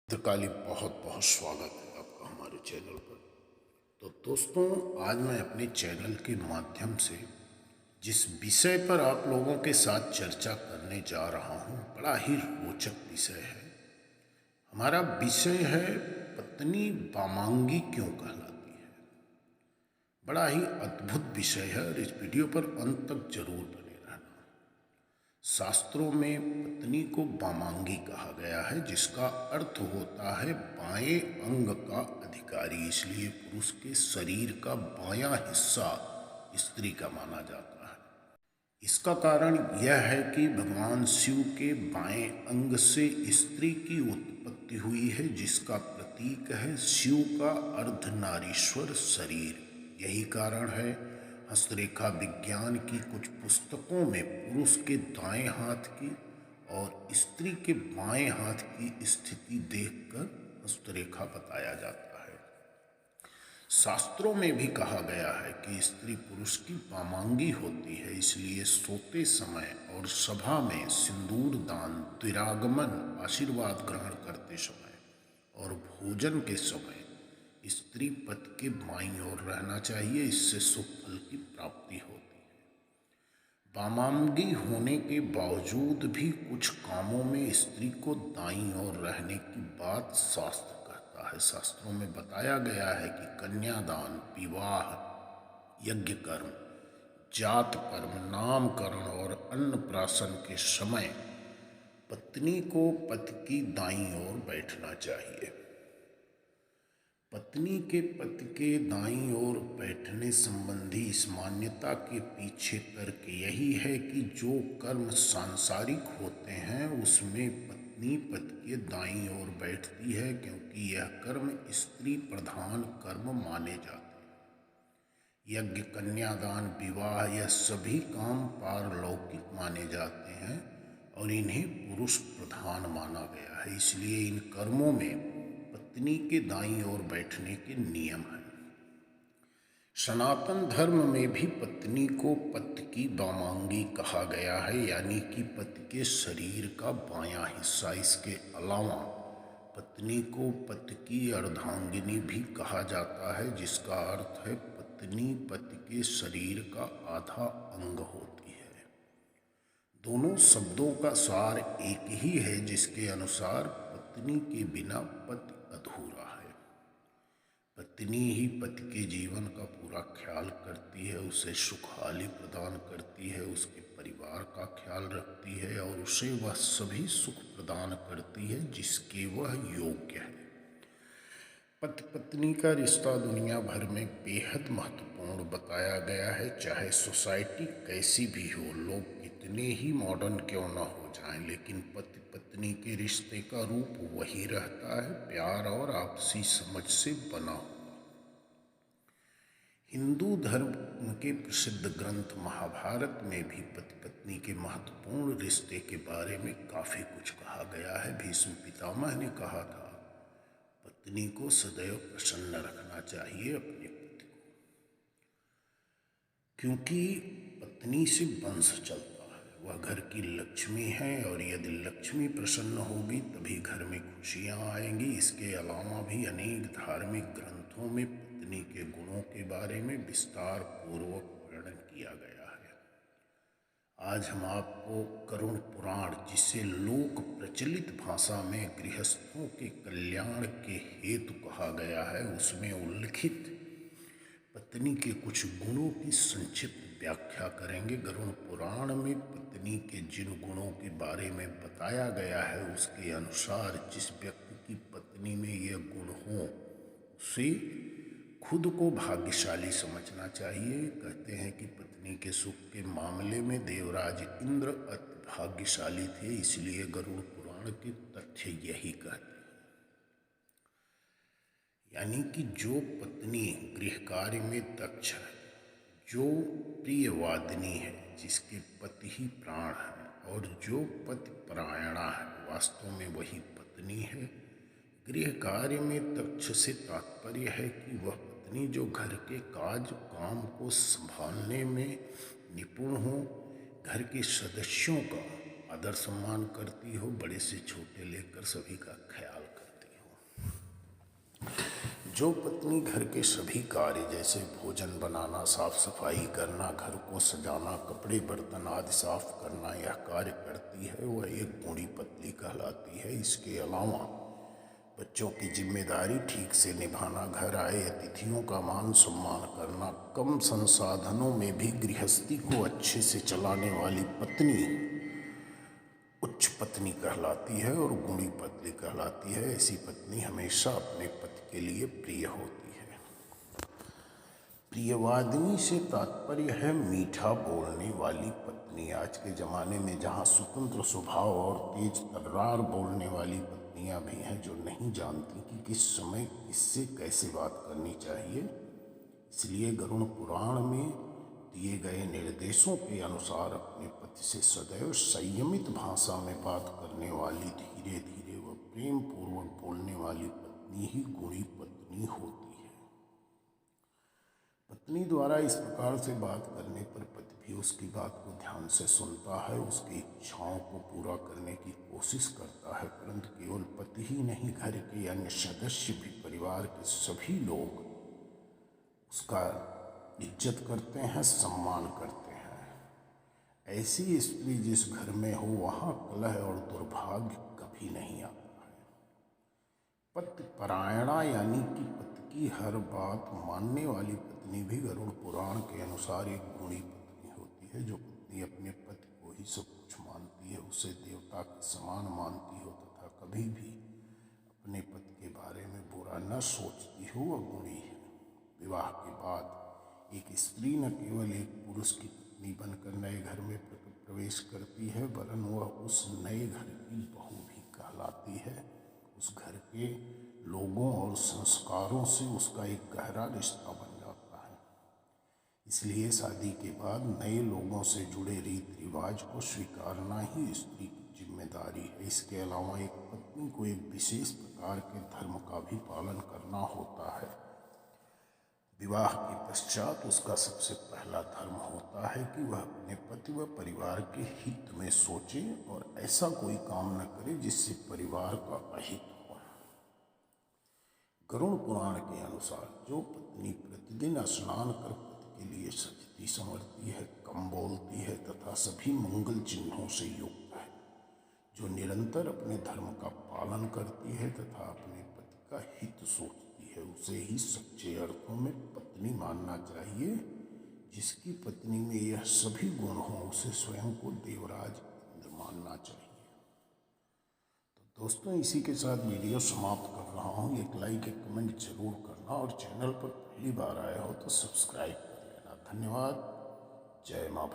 काली बहुत बहुत स्वागत है आपका हमारे चैनल पर। तो दोस्तों, आज मैं अपने चैनल के माध्यम से जिस विषय पर आप लोगों के साथ चर्चा करने जा रहा हूँ, बड़ा ही रोचक विषय है। हमारा विषय है पत्नी वामांगी क्यों कहलाती है। बड़ा ही अद्भुत विषय है और इस वीडियो पर अंत तक जरूर बने रहना। शास्त्रों में पत्नी को वामांगी कहा गया है, जिसका अर्थ होता है बाएं अंग का अधिकारी। इसलिए पुरुष के शरीर का बायां हिस्सा स्त्री का माना जाता है। इसका कारण यह है कि भगवान शिव के बाएं अंग से स्त्री की उत्पत्ति हुई है, जिसका प्रतीक है शिव का अर्धनारीश्वर शरीर। यही कारण है हस्तरेखा विज्ञान की कुछ पुस्तकों में पुरुष के दाएं हाथ की और स्त्री के बाएं हाथ की स्थिति देखकर हस्तरेखा बताया जाता है। शास्त्रों में भी कहा गया है कि स्त्री पुरुष की वामांगी होती है, इसलिए सोते समय और सभा में सिंदूर दान, द्विरागमन, आशीर्वाद ग्रहण करते समय और भोजन के समय स्त्री पति के बाईं ओर रहना चाहिए। इससे शुभ फल की प्राप्ति होती है। वामांगी होने के बावजूद भी कुछ कामों में स्त्री को दाईं ओर रहने की बात शास्त्र कहता है। शास्त्रों में बताया गया है कि कन्यादान, विवाह, यज्ञ कर्म, जात कर्म, नामकरण और अन्नप्राशन के समय पत्नी को पति की दाईं ओर बैठना चाहिए। पत्नी के पति के दाईं ओर बैठने संबंधी इस मान्यता के पीछे तर्क यही है कि जो कर्म सांसारिक होते हैं उसमें पत्नी पति के दाईं ओर बैठती है, क्योंकि यह कर्म स्त्री प्रधान कर्म माने जाते हैं। यज्ञ, कन्यादान, विवाह, यह सभी काम पारलौकिक माने जाते हैं और इन्हें पुरुष प्रधान माना गया है। इसलिए इन कर्मों में पत्नी के दाईं ओर बैठने के नियम हैं। सनातन धर्म में भी पत्नी को पति की वामांगी कहा गया है, यानी कि पति के शरीर का बायां हिस्सा। इसके अलावा पत्नी को पति की अर्धांगिनी भी कहा जाता है, जिसका अर्थ है पत्नी पति के शरीर का आधा अंग होती है। दोनों शब्दों का सार एक ही है, जिसके अनुसार पत्नी के बिना पति अधूरा है। पत्नी ही पति के जीवन का पूरा ख्याल करती है, उसे सुखहाली प्रदान करती है, उसके परिवार का ख्याल रखती है और उसे वह सभी सुख प्रदान करती है जिसके वह योग्य है। पति पत्नी का रिश्ता दुनिया भर में बेहद महत्वपूर्ण बताया गया है। चाहे सोसाइटी कैसी भी हो, लोग कितने ही मॉडर्न क्यों न हो जाएं, लेकिन पति पत्नी के रिश्ते का रूप वही रहता है, प्यार और आपसी समझ से बना हुआ। हिंदू धर्म के प्रसिद्ध ग्रंथ महाभारत में भी पति पत्नी के महत्वपूर्ण रिश्ते के बारे में काफी कुछ कहा गया है। भीष्म पितामह ने कहा था, पत्नी को सदैव प्रसन्न रखना चाहिए अपने पति को, क्योंकि पत्नी से वंश चलता है, वह घर की लक्ष्मी है और यदि लक्ष्मी प्रसन्न होगी तभी घर में खुशियां आएंगी। इसके अलावा भी अनेक धार्मिक ग्रंथों में पत्नी के गुणों के बारे में विस्तार पूर्वक वर्णन किया गया है। आज हम आपको करुण पुराण, जिसे लोक प्रचलित भाषा में गृहस्थों के कल्याण के हेतु कहा गया है, उसमें उल्लिखित पत्नी के कुछ गुणों की संक्षिप्त व्याख्या करेंगे। गरुड़ पुराण में पत्नी के जिन गुणों के बारे में बताया गया है, उसके अनुसार जिस व्यक्ति की पत्नी में यह गुण हो उसे खुद को भाग्यशाली समझना चाहिए। कहते हैं कि पत्नी के सुख के मामले में देवराज इंद्र अति भाग्यशाली थे, इसलिए गरुड़ पुराण के तथ्य यही कहते हैं। यानी कि जो पत्नी गृह कार्य में दक्ष है, जो प्रियवादिनी है, जिसके पति ही प्राण है और जो पति परायणा है, वास्तव में वही पत्नी है। गृह कार्य में दक्ष से तात्पर्य है कि वह पत्नी जो घर के काज काम को संभालने में निपुण हो, घर के सदस्यों का आदर सम्मान करती हो, बड़े से छोटे लेकर सभी का ख्याल करती हो। जो पत्नी घर के सभी कार्य जैसे भोजन बनाना, साफ सफाई करना, घर को सजाना, कपड़े बर्तन आदि साफ करना यह कार्य करती है वह एक बूढ़ी पत्नी कहलाती है। इसके अलावा बच्चों की जिम्मेदारी ठीक से निभाना, घर आए अतिथियों का मान सम्मान करना, कम संसाधनों में भी गृहस्थी को अच्छे से चलाने वाली पत्नी उच्च पत्नी कहलाती है और गुणी पत्नी कहलाती है। ऐसी पत्नी हमेशा अपने पति के लिए प्रिय होती है। प्रियवादिनी से तात्पर्य है मीठा बोलने वाली पत्नी। आज के ज़माने में जहाँ स्वतंत्र स्वभाव और तेज तर्रार बोलने वाली पत्नियाँ भी हैं जो नहीं जानती कि किस समय किससे कैसे बात करनी चाहिए, इसलिए गरुड़ पुराण में दिए गए निर्देशों के अनुसार अपने पति से सदैव संयमित भाषा में बात करने वाली, धीरे धीरे व प्रेम पूर्वक बोलने वाली पत्नी ही गुणी पत्नी होती है। पत्नी द्वारा इस प्रकार से बात करने पर पति भी उसकी बात को ध्यान से सुनता है, उसकी इच्छाओं को पूरा करने की कोशिश करता है। परंतु केवल पति ही नहीं, घर के अन्य सदस्य भी, परिवार के सभी लोग उसका इज्जत करते हैं, सम्मान करते हैं। ऐसी स्त्री जिस घर में हो वहाँ कलह और दुर्भाग्य कभी नहीं आता है। पति परायणा यानी कि पति की हर बात मानने वाली पत्नी भी गरुड़ पुराण के अनुसार एक गुणी पत्नी होती है। जो पत्नी अपने पति को ही सब कुछ मानती है, उसे देवता के समान मानती हो तथा कभी भी अपने पति के बारे में बुरा न सोचती हो, वह गुणी है। विवाह के बाद एक स्त्री न केवल एक पुरुष की पत्नी बनकर नए घर में प्रवेश करती है, वरन वह उस नए घर की बहू भी कहलाती है। उस घर के लोगों और संस्कारों से उसका एक गहरा रिश्ता बन जाता है। इसलिए शादी के बाद नए लोगों से जुड़े रीति रिवाज को स्वीकारना ही स्त्री की जिम्मेदारी है। इसके अलावा एक पत्नी को एक विशेष प्रकार के धर्म का भी पालन करना होता है। विवाह के पश्चात उसका सबसे पहला धर्म होता है कि वह अपने पति व परिवार के हित में सोचे और ऐसा कोई काम न करे जिससे परिवार का अहित हो। गरुड़ पुराण के अनुसार जो पत्नी प्रतिदिन स्नान कर पति के लिए सजती संवरती है, कम बोलती है तथा सभी मंगल चिन्हों से युक्त है, जो निरंतर अपने धर्म का पालन करती है तथा अपने पति का हित सोचती है, उसे ही सच्चे अर्थों में पत्नी मानना चाहिए। जिसकी पत्नी में यह सभी गुण हों उसे स्वयं को देवराज इंद्र मानना चाहिए। तो दोस्तों, इसी के साथ वीडियो समाप्त कर रहा हूँ। एक लाइक, एक कमेंट जरूर करना और चैनल पर पहली बार आया हो तो सब्सक्राइब कर लेना। धन्यवाद। जय मां।